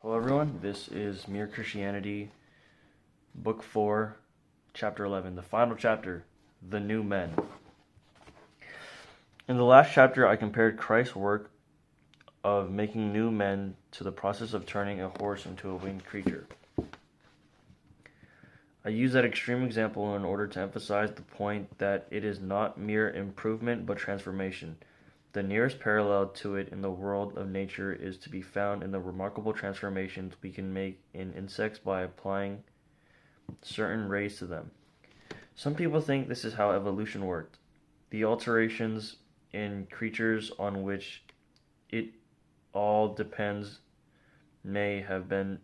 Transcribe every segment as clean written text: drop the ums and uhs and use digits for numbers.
Hello, everyone. This is Mere Christianity, Book 4, Chapter 11, the final chapter, The New Men. In the last chapter, I compared Christ's work of making new men to the process of turning a horse into a winged creature. I use that extreme example in order to emphasize the point that it is not mere improvement but transformation. The nearest parallel to it in the world of nature is to be found in the remarkable transformations we can make in insects by applying certain rays to them. Some people think this is how evolution worked. The alterations in creatures on which it all depends may have been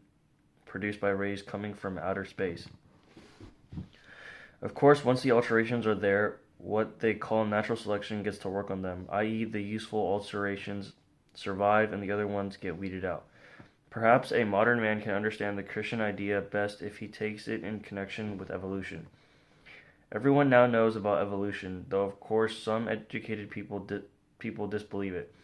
produced by rays coming from outer space. Of course, once the alterations are there, what they call natural selection gets to work on them, i.e., the useful alterations survive and the other ones get weeded out. Perhaps a modern man can understand the Christian idea best if he takes it in connection with evolution. Everyone now knows about evolution, though of course some educated people disbelieve it.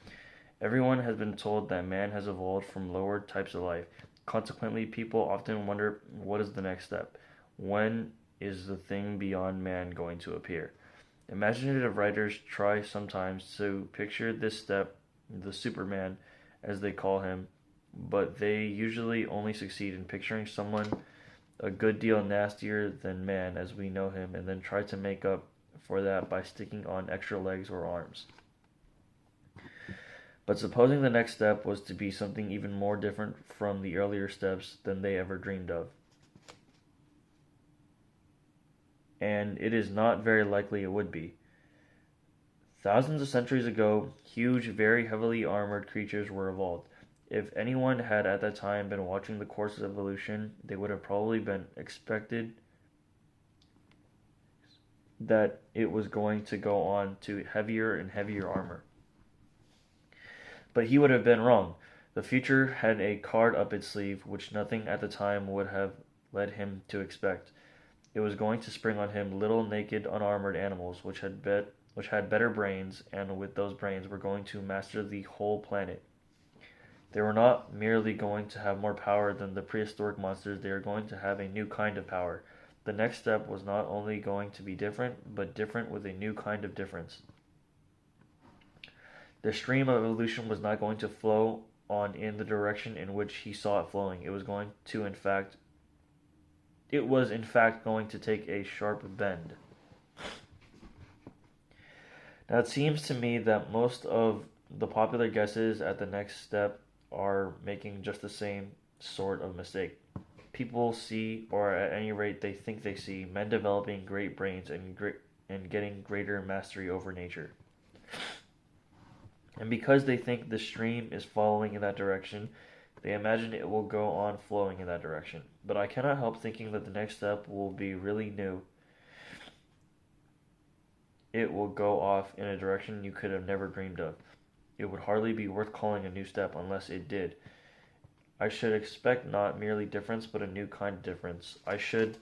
Everyone has been told that man has evolved from lower types of life. Consequently, people often wonder, what is the next step? When is the thing beyond man going to appear? Imaginative writers try sometimes to picture this step, the Superman, as they call him, but they usually only succeed in picturing someone a good deal nastier than man as we know him, and then try to make up for that by sticking on extra legs or arms. But supposing the next step was to be something even more different from the earlier steps than they ever dreamed of. And it is not very likely it would be. Thousands of centuries ago, huge, very heavily armored creatures were evolved. If anyone had at that time been watching the course of evolution, they would have probably been expected that it was going to go on to heavier and heavier armor. But he would have been wrong. The future had a card up its sleeve which nothing at the time would have led him to expect. It was going to spring on him little naked unarmored animals which had better brains, and with those brains were going to master the whole planet. They were not merely going to have more power than the prehistoric monsters, they were going to have a new kind of power. The next step was not only going to be different, but different with a new kind of difference. The stream of evolution was not going to flow on in the direction in which he saw it flowing. It was in fact going to take a sharp bend. Now it seems to me that most of the popular guesses at the next step are making just the same sort of mistake. People see, or at any rate they think they see, men developing great brains and getting greater mastery over nature. And because they think the stream is following in that direction, they imagine it will go on flowing in that direction. But I cannot help thinking that the next step will be really new. It will go off in a direction you could have never dreamed of. It would hardly be worth calling a new step unless it did. I should expect not merely difference, but a new kind of difference. I should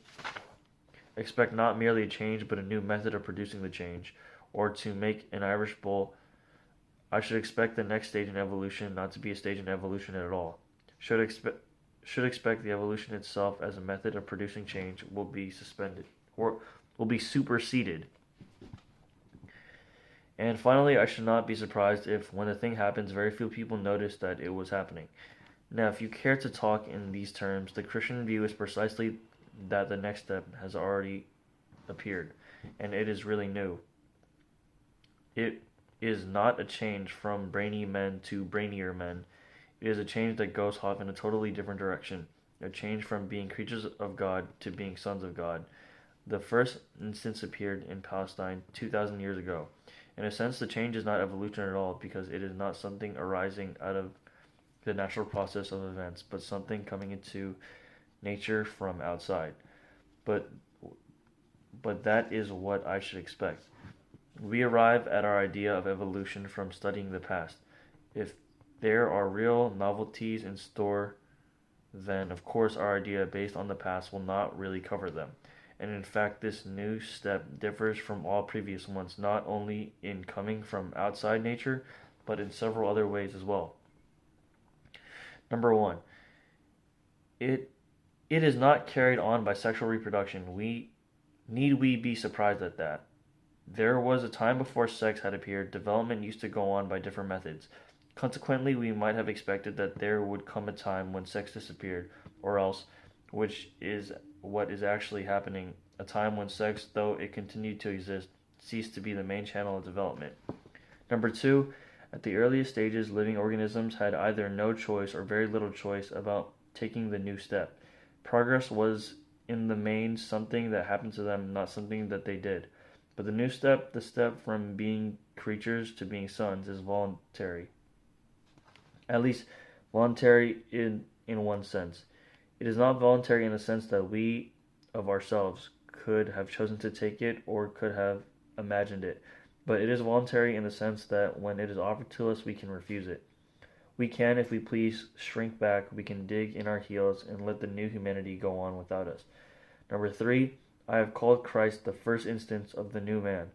expect not merely a change, but a new method of producing the change. Or to make an Irish bull, I should expect the next stage in evolution not to be a stage in evolution at all. Should expect the evolution itself as a method of producing change will be suspended, or will be superseded. And finally, I should not be surprised if, when the thing happens, very few people notice that it was happening. Now, if you care to talk in these terms, the Christian view is precisely that the next step has already appeared, and it is really new. It is not a change from brainy men to brainier men. It is a change that goes off in a totally different direction. A change from being creatures of God to being sons of God. The first instance appeared in Palestine 2,000 years ago. In a sense, the change is not evolution at all, because it is not something arising out of the natural process of events, but something coming into nature from outside. But that is what I should expect. We arrive at our idea of evolution from studying the past. If there are real novelties in store, then of course our idea based on the past will not really cover them. And in fact, this new step differs from all previous ones, not only in coming from outside nature, but in several other ways as well. Number one, It it is not carried on by sexual reproduction. Need we be surprised at that? There was a time before sex had appeared, development used to go on by different methods. Consequently, we might have expected that there would come a time when sex disappeared, or else, which is what is actually happening, a time when sex, though it continued to exist, ceased to be the main channel of development. Number two, at the earliest stages, living organisms had either no choice or very little choice about taking the new step. Progress was in the main something that happened to them, not something that they did. But the new step, the step from being creatures to being sons, is voluntary. At least voluntary in one sense. It is not voluntary in the sense that we of ourselves could have chosen to take it or could have imagined it, but it is voluntary in the sense that when it is offered to us, we can refuse it. We can, if we please, shrink back, we can dig in our heels and let the new humanity go on without us. Number three, I have called Christ the first instance of the new man.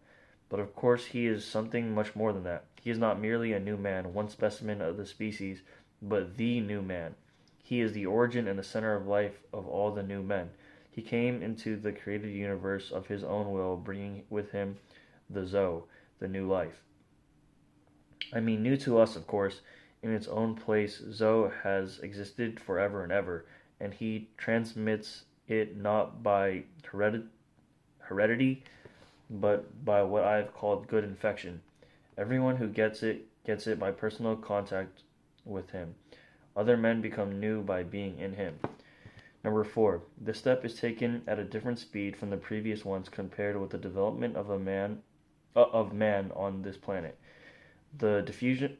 But of course he is something much more than that. He is not merely a new man, one specimen of the species, but the new man. He is the origin and the center of life of all the new men. He came into the created universe of his own will, bringing with him the Zoe, the new life. I mean, new to us, of course. In its own place, Zoe has existed forever and ever, and he transmits it not by heredity, but by what I have called good infection. Everyone who gets it by personal contact with him. Other men become new by being in him. Number four, this step is taken at a different speed from the previous ones compared with the development of man on this planet. The diffusion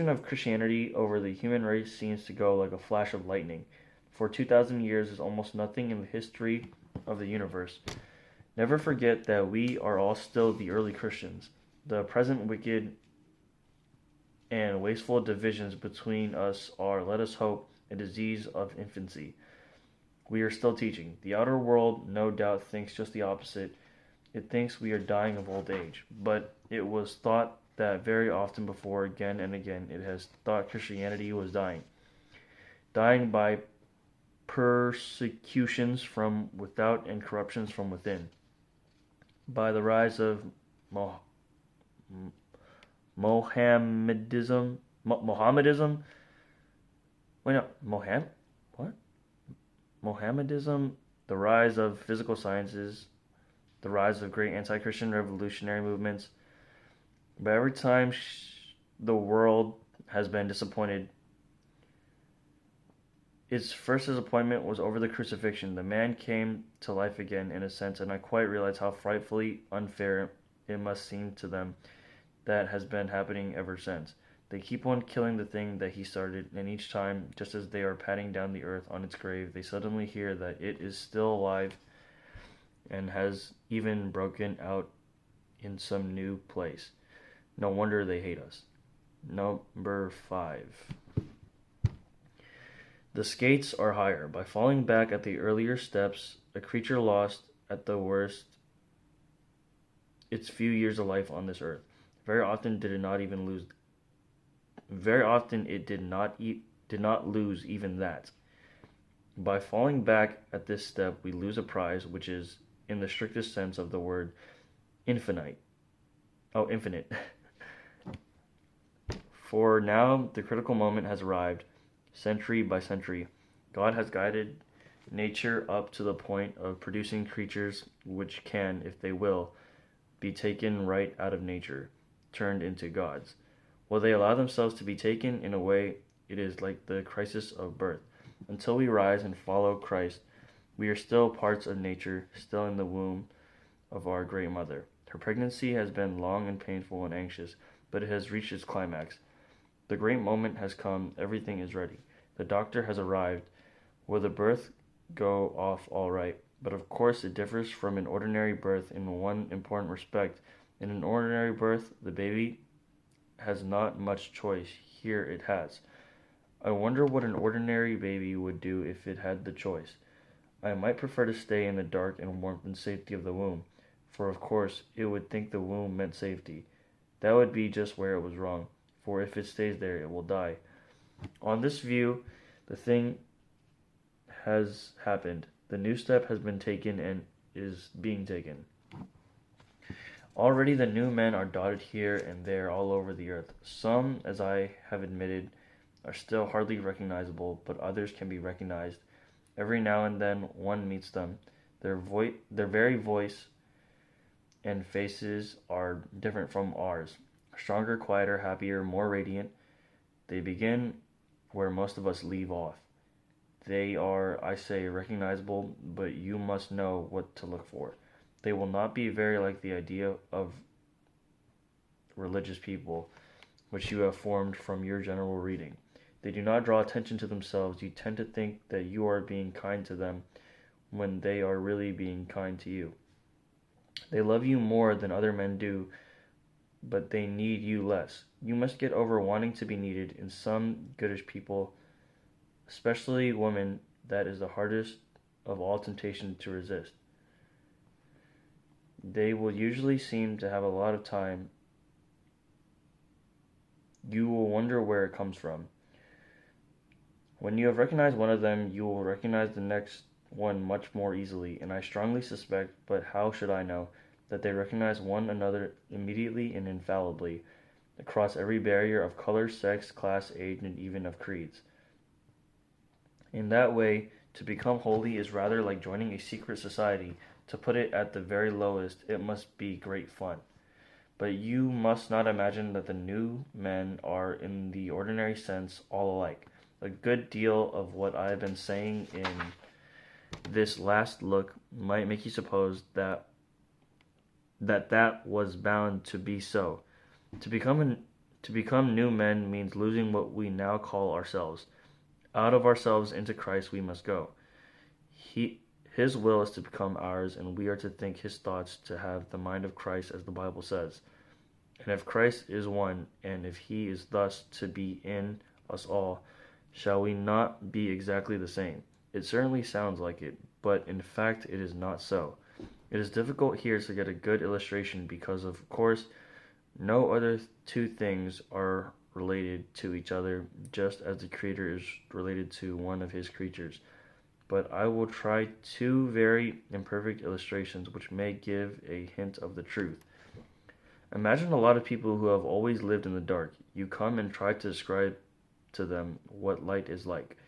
of Christianity over the human race seems to go like a flash of lightning. For 2,000 years is almost nothing in the history of the universe. Never forget that we are all still the early Christians. The present wicked and wasteful divisions between us are, let us hope, a disease of infancy. We are still teaching. The outer world, no doubt, thinks just the opposite. It thinks we are dying of old age. But it was thought that very often before, again and again, it has thought Christianity was dying. Dying by persecutions from without and corruptions from within. By the rise of Mohammedism. Wait, no, what? Mohammedism, the rise of physical sciences, the rise of great anti-Christian revolutionary movements. But every time the world has been disappointed, its first disappointment was over the crucifixion. The man came to life again, in a sense, and I quite realize how frightfully unfair it must seem to them that has been happening ever since. They keep on killing the thing that he started, and each time, just as they are patting down the earth on its grave, they suddenly hear that it is still alive and has even broken out in some new place. No wonder they hate us. Number 5. The skates are higher. By falling back at the earlier steps, a creature lost, at the worst, its few years of life on this earth. Very often it did not lose even that. By falling back at this step, we lose a prize which is, in the strictest sense of the word, infinite. For now, the critical moment has arrived. Century by century, God has guided nature up to the point of producing creatures which can, if they will, be taken right out of nature, turned into gods. Will they allow themselves to be taken? In a way, it is like the crisis of birth. Until we rise and follow Christ, we are still parts of nature, still in the womb of our great mother. Her pregnancy has been long and painful and anxious, but it has reached its climax. The great moment has come, everything is ready. The doctor has arrived. Will the birth go off all right? But of course it differs from an ordinary birth in one important respect. In an ordinary birth, the baby has not much choice. Here it has. I wonder what an ordinary baby would do if it had the choice. I might prefer to stay in the dark and warmth and safety of the womb, for of course it would think the womb meant safety. That would be just where it was wrong, for if it stays there it will die. On this view, the thing has happened. The new step has been taken and is being taken. Already the new men are dotted here and there all over the earth. Some, as I have admitted, are still hardly recognizable, but others can be recognized. Every now and then one meets them. Their very voice and faces are different from ours. Stronger, quieter, happier, more radiant. They begin where most of us leave off. They are, I say, recognizable, but you must know what to look for. They will not be very like the idea of religious people, which you have formed from your general reading. They do not draw attention to themselves. You tend to think that you are being kind to them when they are really being kind to you. They love you more than other men do, but they need you less. You must get over wanting to be needed. In some goodish people, especially women, that is the hardest of all temptation to resist. They will usually seem to have a lot of time. You will wonder where it comes from. When you have recognized one of them, you will recognize the next one much more easily, and I strongly suspect, but how should I know, that they recognize one another immediately and infallibly, across every barrier of color, sex, class, age, and even of creeds. In that way, to become holy is rather like joining a secret society. To put it at the very lowest, it must be great fun. But you must not imagine that the new men are, in the ordinary sense, all alike. A good deal of what I have been saying in this last look might make you suppose that was bound to be so. To become new men means losing what we now call ourselves. Out of ourselves into Christ we must go. His will is to become ours, and we are to think his thoughts, to have the mind of Christ, as the Bible says. And if Christ is one, and if he is thus to be in us all, shall we not be exactly the same? It certainly sounds like it, but in fact it is not so. It is difficult here to get a good illustration because, of course, no other two things are related to each other, just as the Creator is related to one of his creatures. But I will try two very imperfect illustrations which may give a hint of the truth. Imagine a lot of people who have always lived in the dark. You come and try to describe to them what light is like.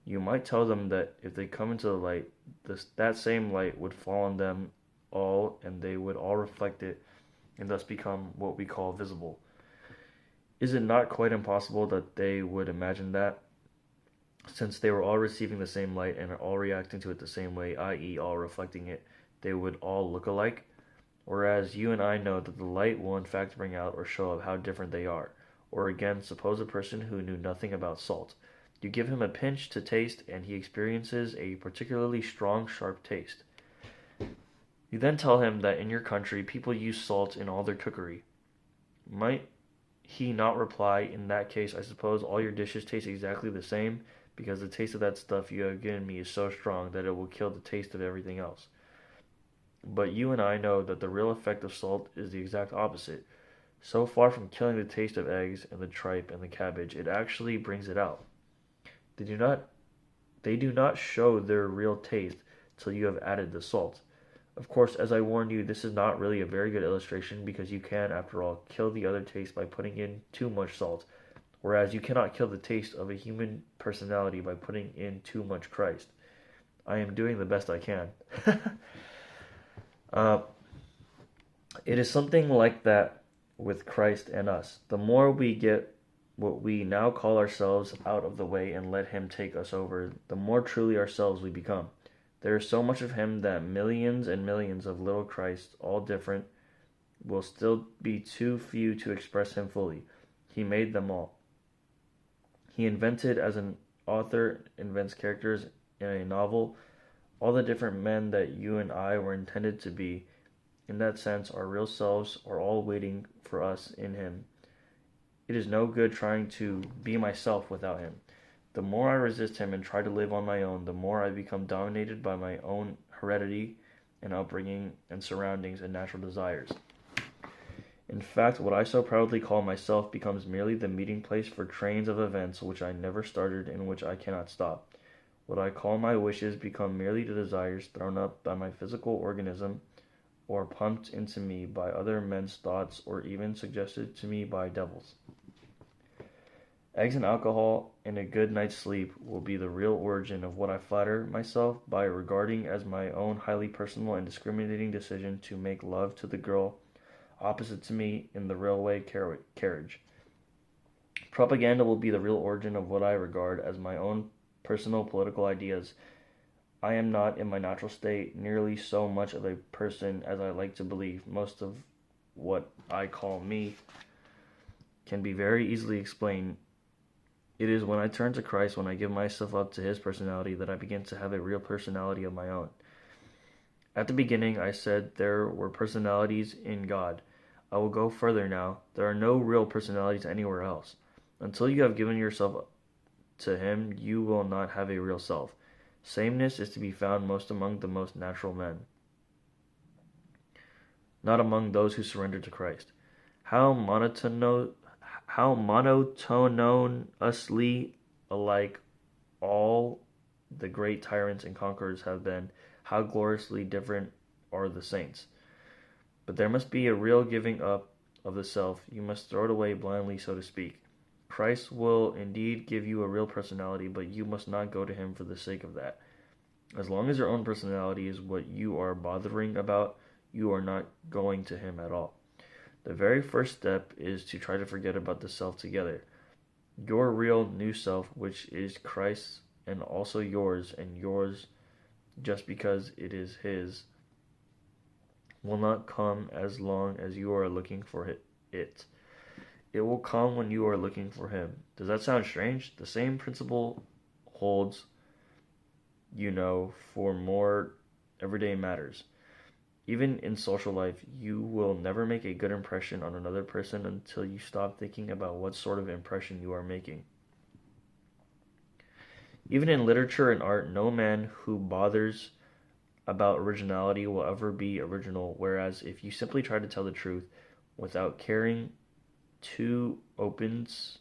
You might tell them that if they come into the light, that same light would fall on them all, and they would all reflect it, and thus become what we call visible. Is it not quite impossible that they would imagine that, since they were all receiving the same light and are all reacting to it the same way, i.e., all reflecting it, they would all look alike? Whereas you and I know that the light will in fact bring out or show up how different they are. Or again, suppose a person who knew nothing about salt. You give him a pinch to taste, and he experiences a particularly strong, sharp taste. You then tell him that in your country people use salt in all their cookery. Might he not reply, in that case, I suppose all your dishes taste exactly the same, because the taste of that stuff you have given me is so strong that it will kill the taste of everything else. But you and I know that the real effect of salt is the exact opposite. So far from killing the taste of eggs and the tripe and the cabbage, it actually brings it out. They do not show their real taste till you have added the salt. Of course, as I warned you, this is not really a very good illustration, because you can, after all, kill the other taste by putting in too much salt, whereas you cannot kill the taste of a human personality by putting in too much Christ. I am doing the best I can. It is something like that with Christ and us. The more we get what we now call ourselves out of the way and let him take us over, the more truly ourselves we become. There is so much of him that millions and millions of little Christs, all different, will still be too few to express him fully. He made them all. He invented, as an author invents characters in a novel, all the different men that you and I were intended to be. In that sense, our real selves are all waiting for us in him. It is no good trying to be myself without him. The more I resist him and try to live on my own, the more I become dominated by my own heredity and upbringing and surroundings and natural desires. In fact, what I so proudly call myself becomes merely the meeting place for trains of events which I never started and which I cannot stop. What I call my wishes become merely the desires thrown up by my physical organism or pumped into me by other men's thoughts or even suggested to me by devils. Eggs and alcohol and a good night's sleep will be the real origin of what I flatter myself by regarding as my own highly personal and discriminating decision to make love to the girl opposite to me in the railway carriage. Propaganda will be the real origin of what I regard as my own personal political ideas. I am not, in my natural state, nearly so much of a person as I like to believe. Most of what I call me can be very easily explained. It is when I turn to Christ, when I give myself up to His personality, that I begin to have a real personality of my own. At the beginning, I said there were personalities in God. I will go further now. There are no real personalities anywhere else. Until you have given yourself to Him, you will not have a real self. Sameness is to be found most among the most natural men, not among those who surrender to Christ. How monotonously alike all the great tyrants and conquerors have been, how gloriously different are the saints. But there must be a real giving up of the self. You must throw it away blindly, so to speak. Christ will indeed give you a real personality, but you must not go to Him for the sake of that. As long as your own personality is what you are bothering about, you are not going to Him at all. The very first step is to try to forget about the self together. Your real new self, which is Christ's and also yours, and yours just because it is His, will not come as long as you are looking for it. It will come when you are looking for Him. Does that sound strange? The same principle holds, for more everyday matters. Even in social life, you will never make a good impression on another person until you stop thinking about what sort of impression you are making. Even in literature and art, no man who bothers about originality will ever be original, whereas if you simply try to tell the truth without caring two opens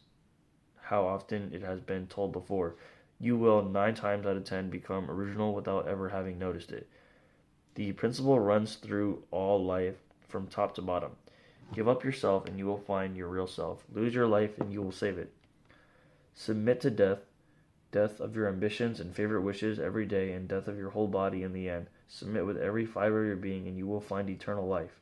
how often it has been told before, you will 9 times out of 10 become original without ever having noticed it. The principle runs through all life from top to bottom. Give up yourself and you will find your real self. Lose your life and you will save it. Submit to death of your ambitions and favorite wishes every day, and death of your whole body in the end. Submit with every fiber of your being and you will find eternal life.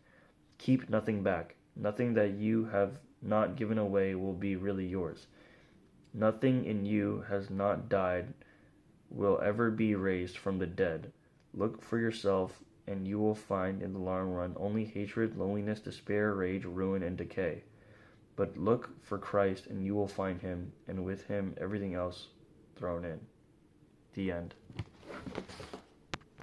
Keep nothing back. Nothing that you have not given away will be really yours. Nothing in you has not died will ever be raised from the dead. Look for yourself, and you will find in the long run only hatred, loneliness, despair, rage, ruin, and decay. But look for Christ, and you will find Him, and with Him everything else thrown in. The end.